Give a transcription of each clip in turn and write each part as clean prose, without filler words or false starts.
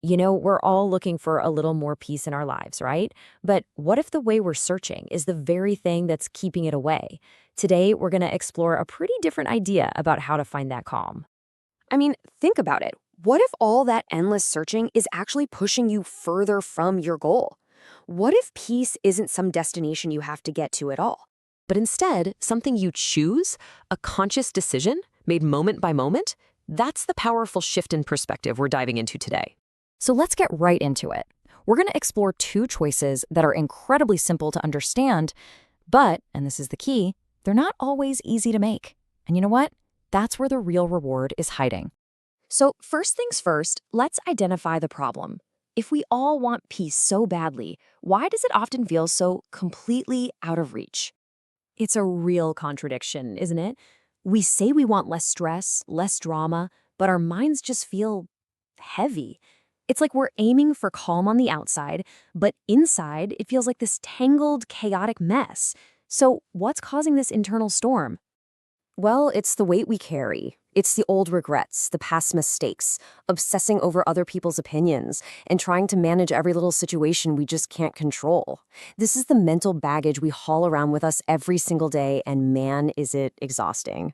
We're all looking for a little more peace in our lives, right? But what if the way we're searching is the very thing that's keeping it away? Today, we're going to explore a pretty different idea about how to find that calm. I mean, think about it. What if all that endless searching is actually pushing you further from your goal? What if peace isn't some destination you have to get to at all? But instead, something you choose, a conscious decision made moment by moment, that's the powerful shift in perspective we're diving into today. So let's get right into it. We're going to explore two choices that are incredibly simple to understand, but, and this is the key, they're not always easy to make. And you know what? That's where the real reward is hiding. So, first things first, let's identify the problem. If we all want peace so badly, why does it often feel so completely out of reach? It's a real contradiction, isn't it? We say we want less stress, less drama, but our minds just feel heavy. It's like we're aiming for calm on the outside, but inside it feels like this tangled, chaotic mess. So, what's causing this internal storm? Well, it's the weight we carry. It's the old regrets, the past mistakes, obsessing over other people's opinions, and trying to manage every little situation we just can't control. This is the mental baggage we haul around with us every single day, and man, is it exhausting.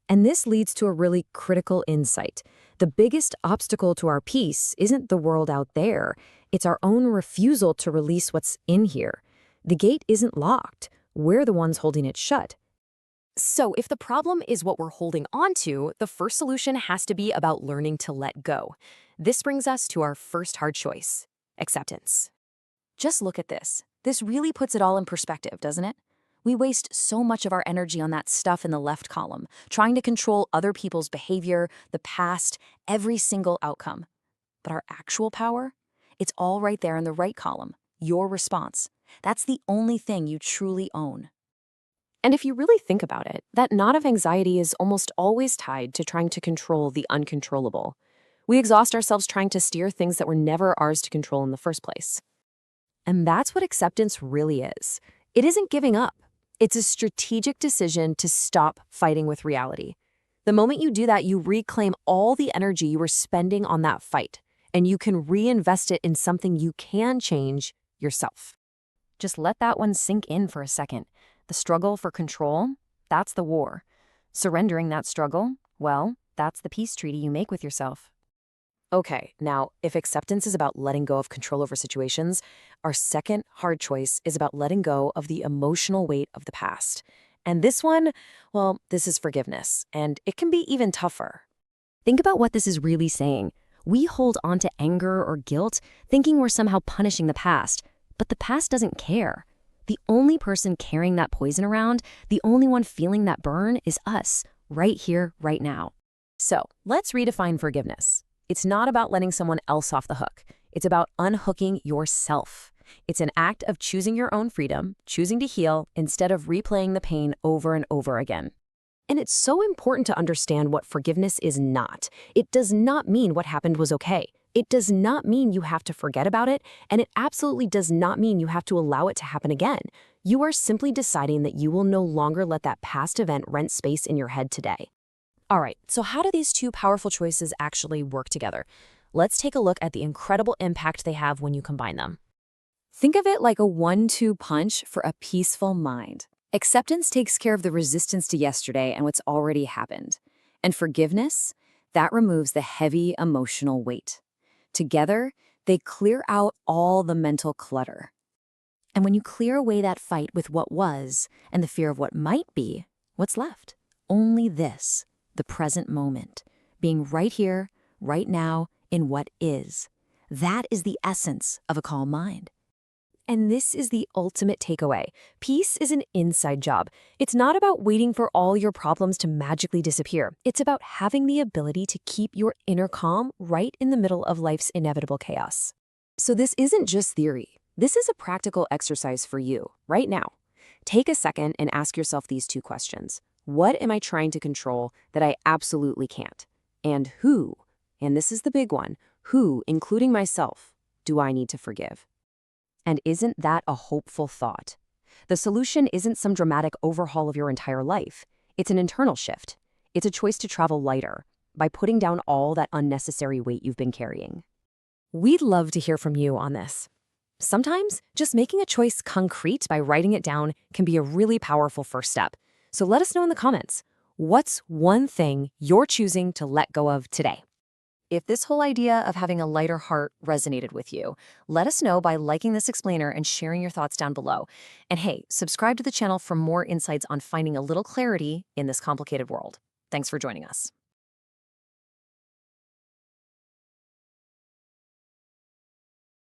And this leads to a really critical insight. The biggest obstacle to our peace isn't the world out there. It's our own refusal to release what's in here. The gate isn't locked. We're the ones holding it shut. So, if the problem is what we're holding on to, the first solution has to be about learning to let go. This brings us to our first hard choice: acceptance. Just look at this. This really puts it all in perspective, doesn't it? We waste so much of our energy on that stuff in the left column, trying to control other people's behavior, the past, every single outcome. But our actual power? It's all right there in the right column, your response. That's the only thing you truly own. And if you really think about it, that knot of anxiety is almost always tied to trying to control the uncontrollable. We exhaust ourselves trying to steer things that were never ours to control in the first place. And that's what acceptance really is. It isn't giving up. It's a strategic decision to stop fighting with reality. The moment you do that, you reclaim all the energy you were spending on that fight, and you can reinvest it in something you can change yourself. Just let that one sink in for a second. The struggle for control, that's the war. Surrendering that struggle, well, that's the peace treaty you make with yourself. Okay, now, if acceptance is about letting go of control over situations, our second hard choice is about letting go of the emotional weight of the past. And this one, well, this is forgiveness, and it can be even tougher. Think about what this is really saying. We hold on to anger or guilt, thinking we're somehow punishing the past, but the past doesn't care. The only person carrying that poison around, the only one feeling that burn is us, right here, right now. So, let's redefine forgiveness. It's not about letting someone else off the hook. It's about unhooking yourself. It's an act of choosing your own freedom, choosing to heal, instead of replaying the pain over and over again. And it's so important to understand what forgiveness is not. It does not mean what happened was okay. It does not mean you have to forget about it, and it absolutely does not mean you have to allow it to happen again. You are simply deciding that you will no longer let that past event rent space in your head today. All right, so how do these two powerful choices actually work together? Let's take a look at the incredible impact they have when you combine them. Think of it like a 1-2 punch for a peaceful mind. Acceptance takes care of the resistance to yesterday and what's already happened. And forgiveness, that removes the heavy emotional weight. Together, they clear out all the mental clutter. And when you clear away that fight with what was and the fear of what might be, what's left? Only this, the present moment, being right here, right now, in what is. That is the essence of a calm mind. And this is the ultimate takeaway. Peace is an inside job. It's not about waiting for all your problems to magically disappear. It's about having the ability to keep your inner calm right in the middle of life's inevitable chaos. So this isn't just theory. This is a practical exercise for you, right now. Take a second and ask yourself these two questions. What am I trying to control that I absolutely can't? And who, and this is the big one, who, including myself, do I need to forgive? And isn't that a hopeful thought? The solution isn't some dramatic overhaul of your entire life. It's an internal shift. It's a choice to travel lighter by putting down all that unnecessary weight you've been carrying. We'd love to hear from you on this. Sometimes just making a choice concrete by writing it down can be a really powerful first step. So let us know in the comments, what's one thing you're choosing to let go of today? If this whole idea of having a lighter heart resonated with you, let us know by liking this explainer and sharing your thoughts down below. And hey, subscribe to the channel for more insights on finding a little clarity in this complicated world. Thanks for joining us.